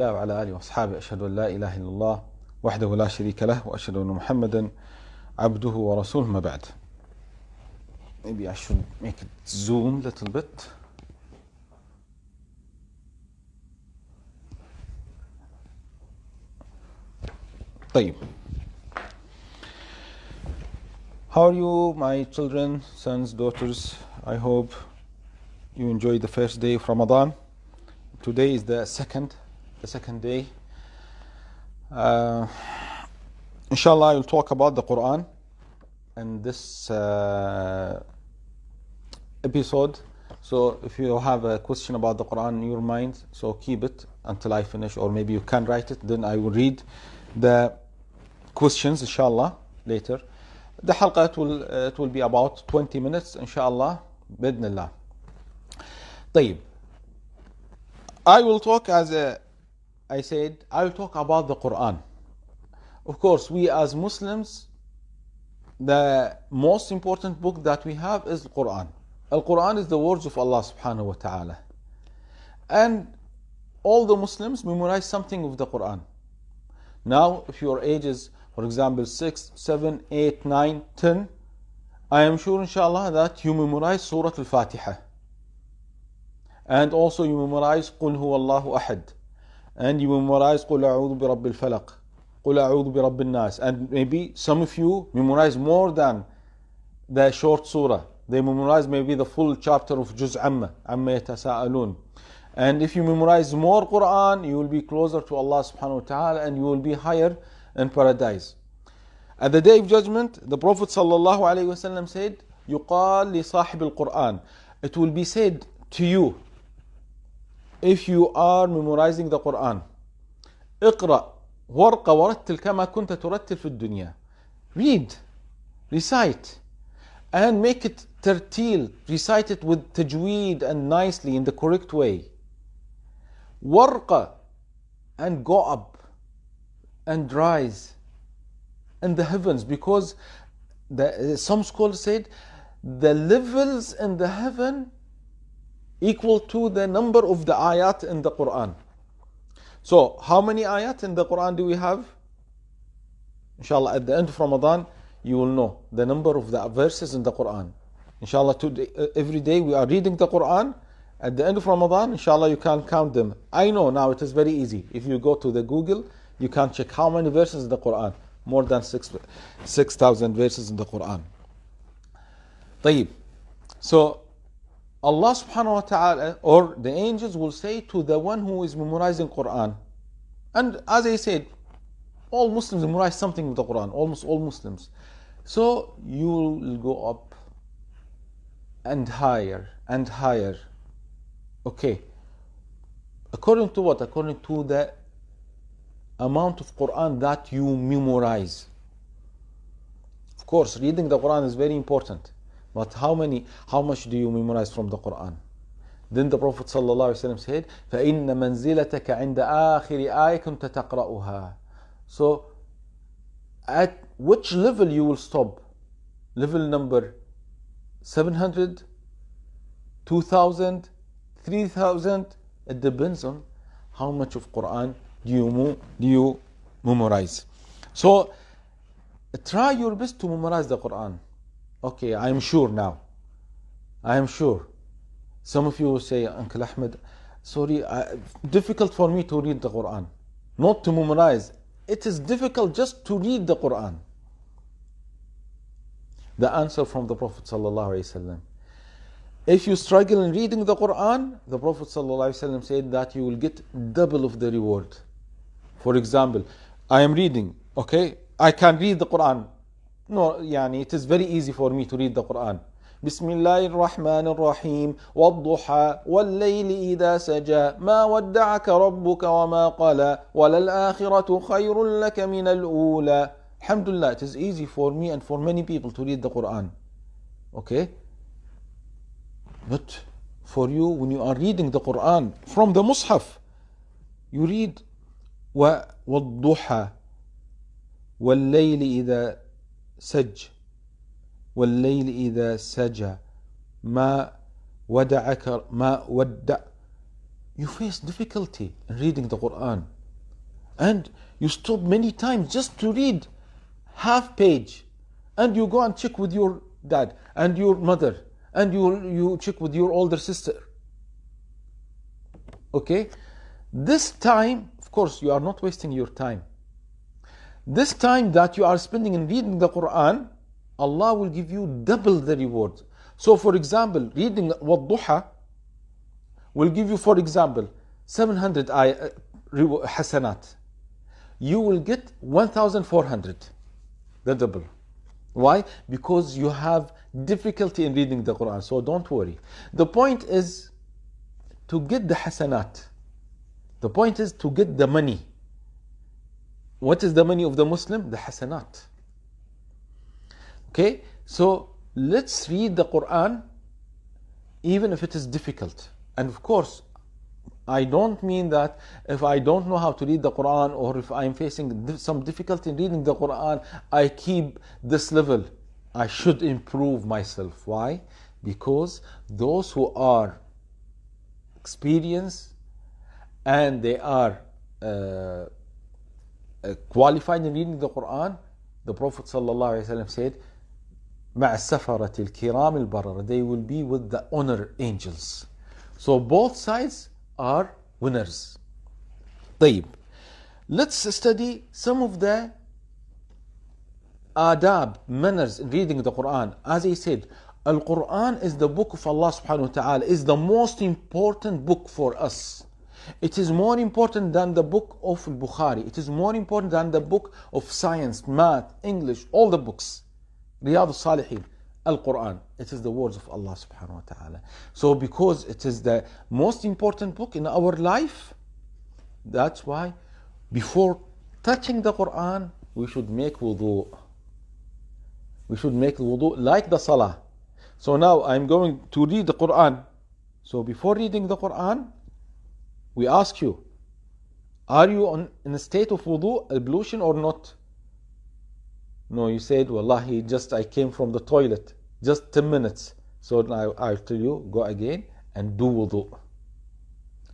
الله وعلى آله وأصحابه أشهد أن لا إله إلا الله وحده لا شريك له وأشهد أن محمدا عبده ورسوله ما بعد. Maybe I should make it zoom a little bit. طيب. How are you, my children, sons, daughters? I hope you enjoyed the first day of Ramadan. Today is the second day. Inshallah, I will talk about the Qur'an in this episode. So if you have a question about the Qur'an in your mind, so keep it until I finish, or maybe you can write it, then I will read the questions inshallah later. The halqa it will be about 20 minutes inshallah bidnillah. طيب. I will talk I will talk about the Qur'an. Of course, we as Muslims, the most important book that we have is the Qur'an. Al-Qur'an is the words of Allah subhanahu wa ta'ala. And all the Muslims memorize something of the Qur'an. Now, if your age is, for example, 6, 7, 8, 9, 10, I am sure inshallah that you memorize Surah Al-Fatiha. And also you memorize قُلْ هُوَ اللَّهُ أَحَدٌ. And you memorize قُلْ أَعُوذُ بِرَبِّ الْفَلَقِ قُلْ أَعُوذُ بِرَبِّ النَّاسِ. And maybe some of you memorize more than the short surah. They memorize maybe the full chapter of Juz Amma يَتَسَاءَلُونَ. And if you memorize more Qur'an, you will be closer to Allah subhanahu wa ta'ala and you will be higher in paradise. At the day of judgment, the Prophet sallallahu alayhi wa sallam said, يُقال لِصَاحِبِ الْقُرْآنِ. It will be said to you, if you are memorizing the Qur'an, اقرأ ورقة ورتل كما كنت ترتل في الدنيا. Read, recite, and make it tertil, recite it with tajweed and nicely in the correct way. Warqa, and go up and rise in the heavens, because some scholars said the levels in the heaven equal to the number of the ayat in the Qur'an. So, how many ayat in the Qur'an do we have? Inshallah, at the end of Ramadan, you will know the number of the verses in the Qur'an. Inshallah, every day we are reading the Qur'an. At the end of Ramadan, inshallah, you can count them. I know now it is very easy. If you go to the Google, you can check how many verses in the Qur'an. More than 6,000 verses in the Qur'an. طيب. So, Allah subhanahu wa ta'ala, or the angels will say to the one who is memorizing Qur'an. And as I said, all Muslims memorize something with the Qur'an, almost all Muslims. So you will go up and higher and higher. Okay. According to what? According to the amount of Qur'an that you memorize. Of course, reading the Qur'an is very important. But how much do you memorize from the Qur'an? Then the Prophet ﷺ said, فَإِنَّ مَنْزِلَتَكَ عِنْدَ آخِرِ آيَةٍ كُنْتَ تَقْرَأُهَا. So, at which level you will stop? Level number 700, 2000, 3000? It depends on how much of Qur'an do you memorize. So, try your best to memorize the Qur'an. Okay, I am sure now. I am sure. Some of you will say, Uncle Ahmed, sorry, difficult for me to read the Qur'an. Not to memorize. It is difficult just to read the Qur'an. The answer from the Prophet ﷺ. If you struggle in reading the Qur'an, the Prophet ﷺ said that you will get double of the reward. For example, I am reading, okay? I can read the Qur'an. No, it is very easy for me to read the Qur'an. Bismillahir Rahmanir Rahim. وَالضُّحَى وَاللَّيْلِ إِذَا سَجَى مَا وَدَّعَكَ رَبُّكَ وَمَا قَلَى وَلَلْآخِرَةُ خَيْرٌ لَكَ مِنَ الْأُولَى. Alhamdulillah, it is easy for me and for many people to read the Qur'an. Okay? But for you, when you are reading the Qur'an from the Mus'haf, you read وَالضُّحَى وَاللَّيْلِ إِذَا سج والليل إذا سجى ما ودعك ما ودع. you face difficulty in reading the Qur'an. And you stop many times just to read half page. And you go and check with your dad and your mother. And you check with your older sister. Okay? This time, of course, you are not wasting your time. This time that you are spending in reading the Qur'an, Allah will give you double the reward. So for example, reading Wadduha will give you, for example, 700 hasanat. You will get 1,400, the double. Why? Because you have difficulty in reading the Qur'an. So don't worry. The point is to get the hasanat. The point is to get the money. What is the money of the Muslim? The hasanat. Okay? So let's read the Qur'an even if it is difficult. And of course, I don't mean that if I don't know how to read the Qur'an or if I'm facing some difficulty in reading the Qur'an, I keep this level. I should improve myself. Why? Because those who are experienced and they are qualified in reading the Qur'an, the Prophet ﷺ said, مع السفرة الكرام البررة, they will be with the honor angels. So both sides are winners. طيب. Let's study some of the adab, manners in reading the Qur'an. As I said, Al-Qur'an is the book of Allah subhanahu wa ta'ala, is the most important book for us. It is more important than the book of Bukhari. It is more important than the book of science, math, English, all the books. Riyadh al-Salihin, Al-Quran. It is the words of Allah subhanahu wa ta'ala. So because it is the most important book in our life, that's why before touching the Quran, we should make wudu. We should make wudu like the salah. So now I'm going to read the Quran. So before reading the Quran, we ask you, are you in a state of wudu, ablution or not? No, you said, Wallahi, I came from the toilet, just 10 minutes. So now I'll tell you, go again and do wudu.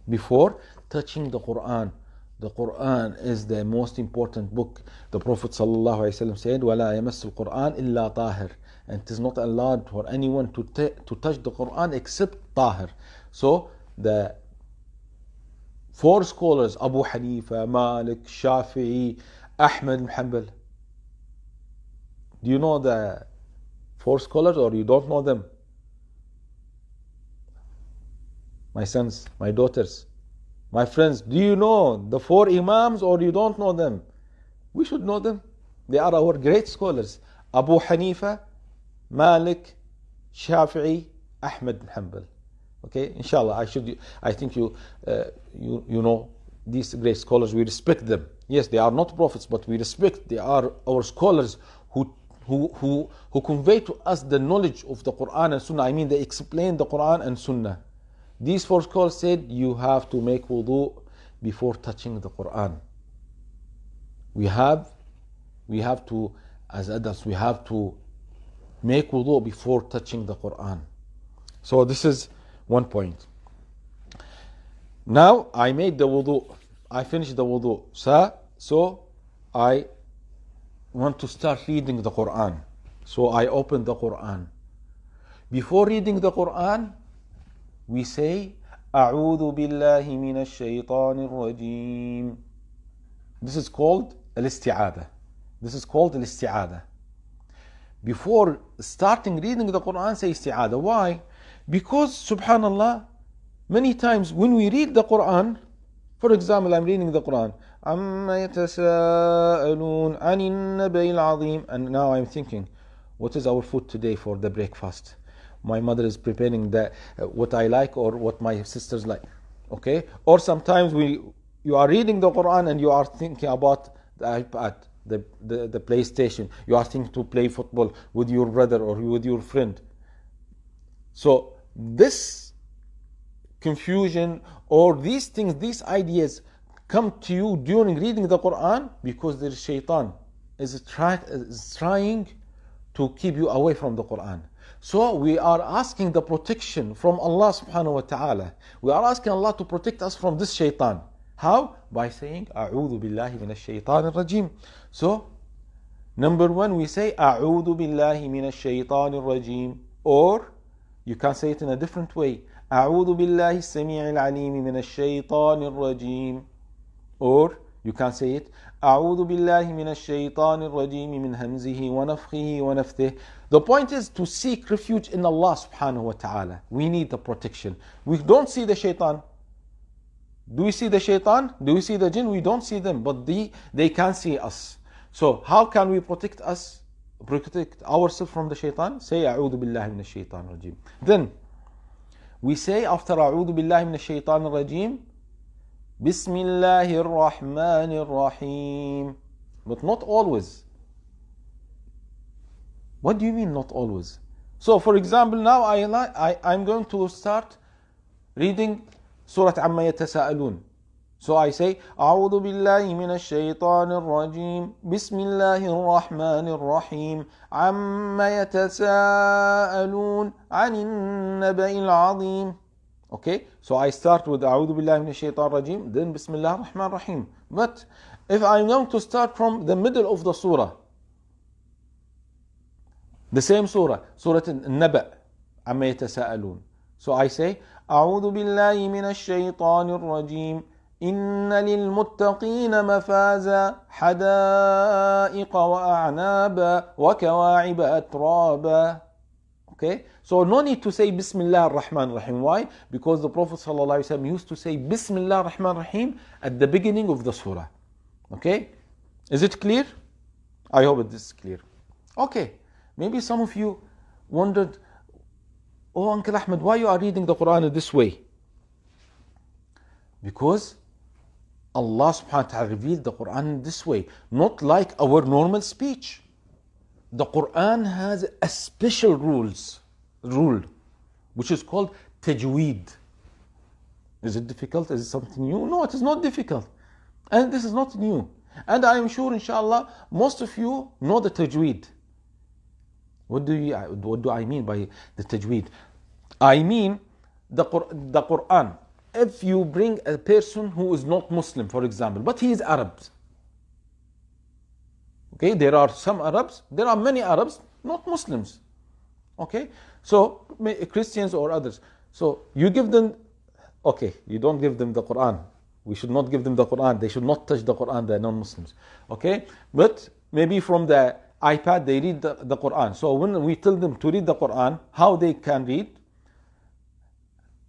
Before touching the Quran. The Quran is the most important book. The Prophet ﷺ said, وَلَا يَمَسُّ الْقُرْآنِ إِلَّا طَاهِرٌ. And it is not allowed for anyone to touch the Quran except طاهر. So the four scholars, Abu Hanifa, Malik, Shafi'i, Ahmed, Hanbal. Do you know the four scholars or you don't know them? My sons, my daughters, my friends, do you know the four Imams or you don't know them? We should know them. They are our great scholars. Abu Hanifa, Malik, Shafi'i, Ahmed bin Hanbal. Okay, inshallah, I think you know these great scholars. We respect them. Yes, they are not prophets, but we respect. They are our scholars who convey to us the knowledge of the Quran and Sunnah. I mean, they explain the Quran and Sunnah. These four scholars said you have to make wudu before touching the Quran. We have to, as adults, we have to make wudu before touching the Quran. So this is one point. Now I made the wudu. I finished the wudu. So I want to start reading the Quran. So I open the Quran. Before reading the Quran, we say, أعوذ بالله من الشيطان الرجيم. This is called al-isti'adah. This is called al-isti'adah. Before starting reading the Quran, say isti'adah. Why? Because, subhanallah, many times when we read the Quran, for example, I'm reading the Quran, عَمَّ يَتَسَاءَلُونَ عَنِ النَّبَإِ الْعَظِيمِ, and now I'm thinking, what is our food today for the breakfast? My mother is preparing what I like or what my sisters like. Okay? Or sometimes you are reading the Quran and you are thinking about the iPad, the PlayStation. You are thinking to play football with your brother or with your friend. So this confusion or these things, these ideas come to you during reading the Quran because the shaitan is trying to keep you away from the Quran. So we are asking the protection from Allah subhanahu wa ta'ala. We are asking Allah to protect us from this shaitan. How? By saying, A'udhu billahi minash shaitan rajim. So, number one, we say, A'udhu billahi minash shaitan rajim. Or, you can say it in a different way. A'udhu billahi as-sami'il alim minash shaitan rajim. Or, you can say it, أعوذ بالله من الشيطان الرجيم من همزه ونفخه ونفثه. The point is to seek refuge in Allah subhanahu wa ta'ala. We need the protection. We don't see the shaitan. Do we see the shaitan? Do we see the jinn? We don't see them, but they can see us. So how can we protect ourselves from the shaitan? Say أعوذ بالله من الشيطان الرجيم. Then we say after أعوذ بالله من الشيطان الرجيم, بسم الله الرحمن الرحيم. But not always. What do you mean not always? So for example, now I'm going to start reading Surah عما يتساءلون. So I say أعوذ بالله من الشيطان الرجيم بسم الله الرحمن الرحيم عما يتساءلون عن النبأ العظيم. Okay, so I start with أعوذ بالله من الشيطان الرجيم, then بسم الله الرحمن الرحيم. But if I'm going to start from the middle of the surah, the same surah, Surah النبأ عما يتساءلون. So I say أعوذ بالله من الشيطان الرجيم إن للمتقين مفازا حدائق وأعنابا وكواعب أترابا. Okay, so no need to say Bismillah ar-Rahman ar-Rahim. Why? Because the Prophet ﷺ used to say Bismillah ar-Rahman ar-Rahim at the beginning of the surah. Okay, is it clear? I hope it is clear. Okay, maybe some of you wondered, oh Uncle Ahmed, why you are reading the Quran this way? Because Allah subhanahu wa ta'ala revealed the Quran this way, not like our normal speech. The Quran has a special rule, which is called Tajweed. Is it difficult? Is it something new? No, it is not difficult. And this is not new. And I am sure, inshallah, most of you know the Tajweed. What do I mean by the Tajweed? I mean the Quran. If you bring a person who is not Muslim, for example, but he is Arab. Okay, there are some Arabs, there are many Arabs, not Muslims. Okay, so Christians or others. So you give them, okay, you don't give them the Quran. We should not give them the Quran. They should not touch the Quran, they're non-Muslims. Okay, but maybe from the iPad they read the Quran. So when we tell them to read the Quran, how they can read?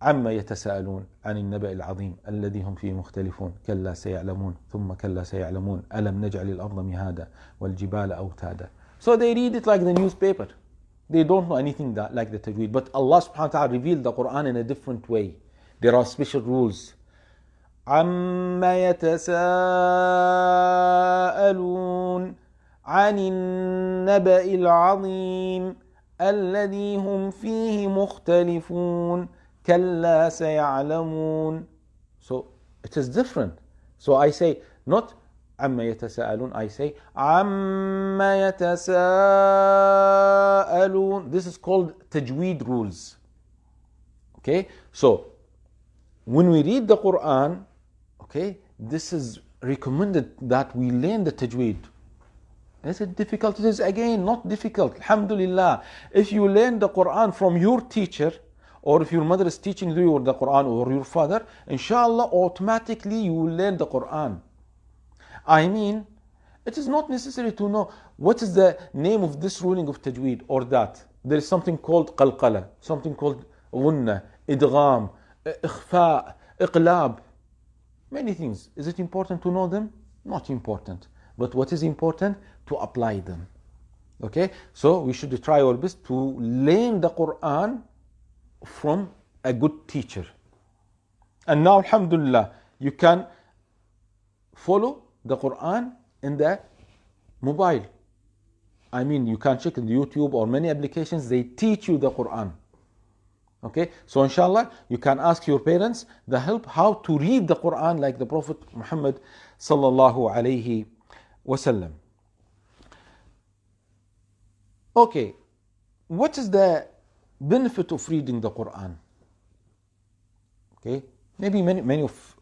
عما يتساءلون عن النبأ العظيم الذي هم فيه مختلفون كلا سيعلمون ثم كلا سيعلمون ألم نجعل الأرض مهادا والجبال أوتادا. So they read it like the newspaper. They don't know anything like the tajweed. But Allah subhanahu wa ta'ala revealed the Quran in a different way. There are special rules. عما يتساءلون عن النبأ العظيم الذي هم فيه مختلفون كلا سيعلمون. So it is different. So I say not عما يتساءلون, I say عما يتساءلون. This is called Tajweed Rules. Okay, so when we read the Quran, okay, this is recommended that we learn the Tajweed. Is it difficult? It is again not difficult. Alhamdulillah. If you learn the Quran from your teacher, or if your mother is teaching you the Quran, or your father, inshallah, automatically you will learn the Quran. I mean, it is not necessary to know what is the name of this ruling of Tajweed or that. There is something called qalqala, something called ghunna, idgham, ikhfa, iqlab. Many things. Is it important to know them? Not important. But what is important? To apply them. Okay? So we should try our best to learn the Quran from a good teacher. And now, alhamdulillah, you can follow the Quran in the mobile. I mean, you can check in YouTube or many applications, they teach you the Quran. Okay, so inshallah, you can ask your parents the help how to read the Quran like the Prophet Muhammad sallallahu alayhi wasallam. Okay, what is the benefit of reading the Qur'an? Okay, maybe many of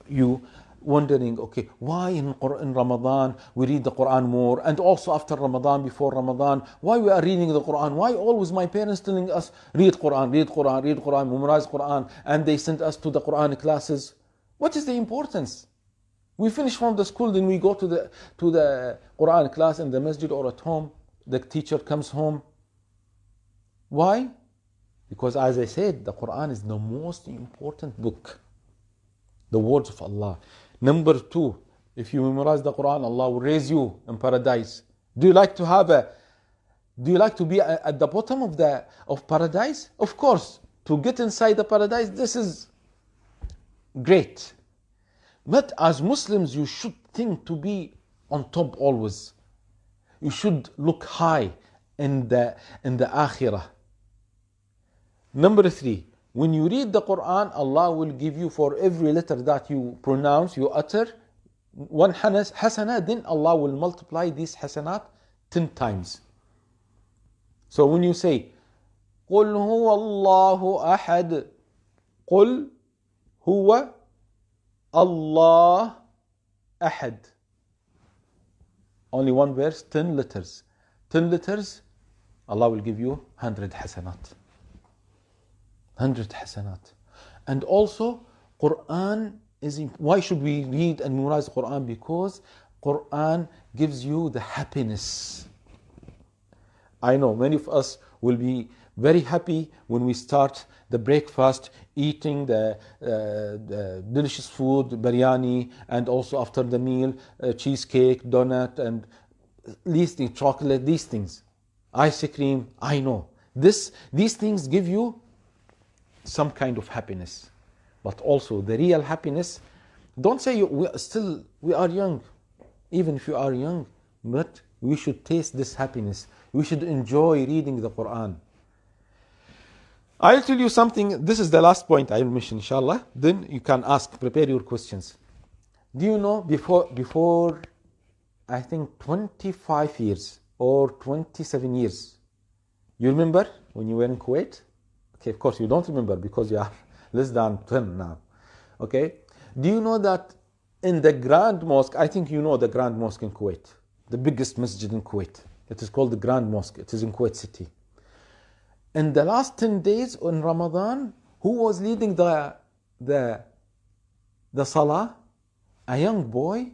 you wondering, okay, why in Ramadan we read the Quran more, and also after Ramadan, before Ramadan, why we are reading the Quran? Why always my parents telling us read Quran, read Quran, read Quran, memorize Quran, and they send us to the Quran classes? What is the importance? We finish from the school, then we go to the Quran class in the masjid or at home. The teacher comes home. Why? Because as I said, the Quran is the most important book, the words of Allah. Number 2, if you memorize the Quran, Allah will raise you in paradise. Do you like to be at the bottom of paradise? Of course, to get inside the paradise, this is great. But as Muslims, you should think to be on top always. You should look high in the akhirah. Number 3, when you read the Quran, Allah will give you, for every letter that you pronounce, you utter, 1 hasanah, then Allah will multiply these hasanat 10 times. So when you say, قُلْ هُوَ اللَّهُ أَحَدٌ, قُلْ هُوَ اللَّهُ أَحَدٌ. Only one verse, 10 letters. 10 letters, Allah will give you 100 hasanat. 100 hasanat. And also, Quran is, why should we read and memorize Quran? Because Quran gives you the happiness. I know many of us will be very happy when we start the breakfast, eating the delicious food, biryani, and also after the meal, cheesecake, donut, and least chocolate, these things, ice cream. I know these things give you some kind of happiness, but also the real happiness. Don't say we are young, even if you are young, but we should taste this happiness. We should enjoy reading the Quran. I'll tell you something. This is the last point I will mention, inshallah. Then you can prepare your questions. Do you know, before I think 25 years or 27 years, you remember when you were in Kuwait? Okay, of course you don't remember because you are less than 10 now. Okay, do you know that in the Grand Mosque, I think you know the Grand Mosque in Kuwait, the biggest masjid in Kuwait. It is called the Grand Mosque. It is in Kuwait City. In the last 10 days in Ramadan, who was leading the Salah? A young boy.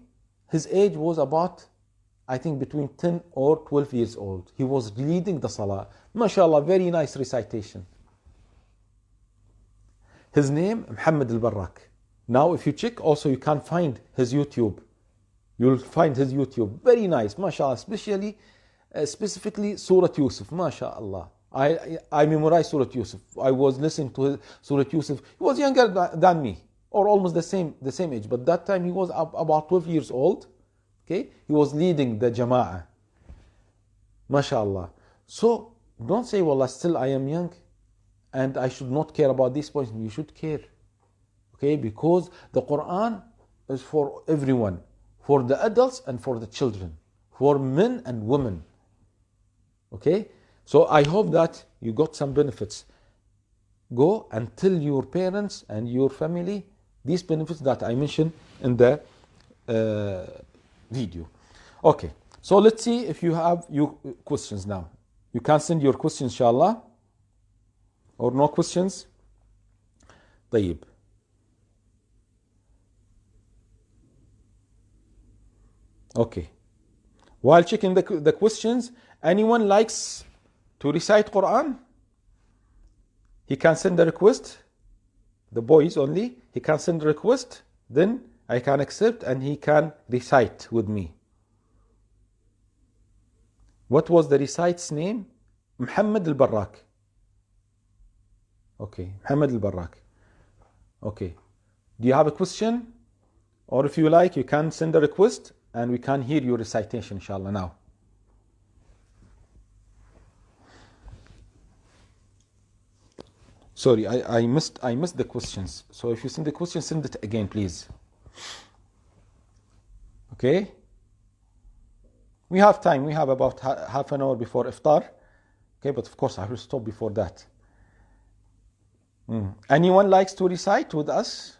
His age was about, I think, between 10 or 12 years old. He was leading the Salah. MashaAllah, very nice recitation. His name, Muhammad al-Barrak. Now, if you check, also you can find his YouTube. You'll find his YouTube. Very nice, mashallah, specifically Surah Yusuf, mashallah. I memorized Surah Yusuf. I was listening to Surah Yusuf. He was younger than me, or almost the same age. But that time he was about 12 years old. Okay, he was leading the Jama'ah. mashallah. So don't say, well, still I am young and I should not care about these points. You should care. Okay, because the Quran is for everyone, for the adults and for the children, for men and women. Okay, so I hope that you got some benefits. Go and tell your parents and your family these benefits that I mentioned in the video. Okay, so let's see if you have your questions now. You can send your questions, inshallah, or no questions. طيب. Okay. While checking the questions, anyone likes to recite Quran? He can send a request. The boys only. He can send a request. Then I can accept and he can recite with me. What was the recite's name? Muhammad al-Barrak. Okay, Muhammad al-Barrak. Okay. Do you have a question? Or if you like, you can send a request and we can hear your recitation, inshallah, now. Sorry, I missed the questions. So if you send the question, send it again, please. Okay? We have time. We have about half an hour before iftar. Okay, but of course I will stop before that. Anyone likes to recite with us?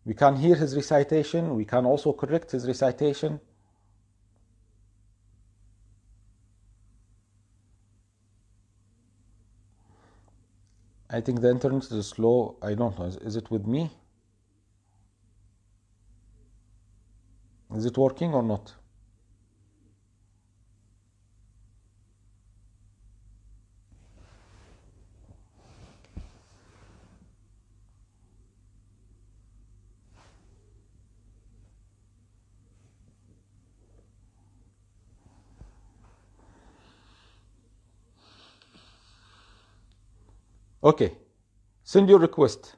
We can hear his recitation. We can also correct his recitation. I think the internet is slow. I don't know. Is it with me? Is it working or not? Okay, send your request.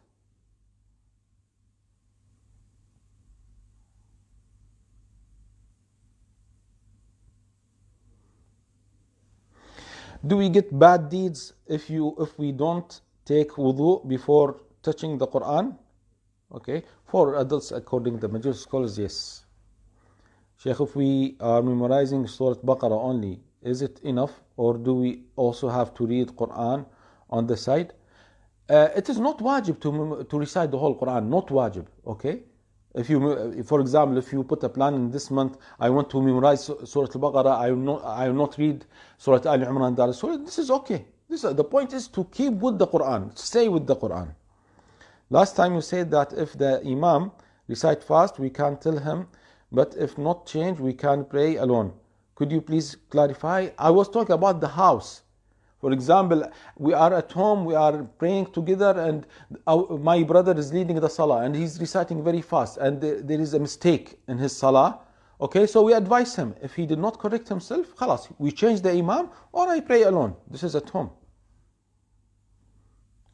Do we get bad deeds if we don't take wudu before touching the Quran? Okay, for adults, according to the majority scholars, yes. Shaykh, if we are memorizing Surah Baqarah only, is it enough, or do we also have to read Quran on the side? It is not wajib to recite the whole Quran, not wajib, okay? If you, for example, if you put a plan in this month, I want to memorize Surah Al-Baqarah, I will not read Surah AlRumh, Surah, this is okay. The point is to keep with the Quran, stay with the Quran. Last time you said that if the Imam recite fast, we can tell him, but if not change, we can pray alone. Could you please clarify? I was talking about the house. For example, we are at home, we are praying together, and my brother is leading the salah and he's reciting very fast, and there is a mistake in his salah. Okay, so we advise him. If he did not correct himself, khalas, we change the imam, or I pray alone. This is at home.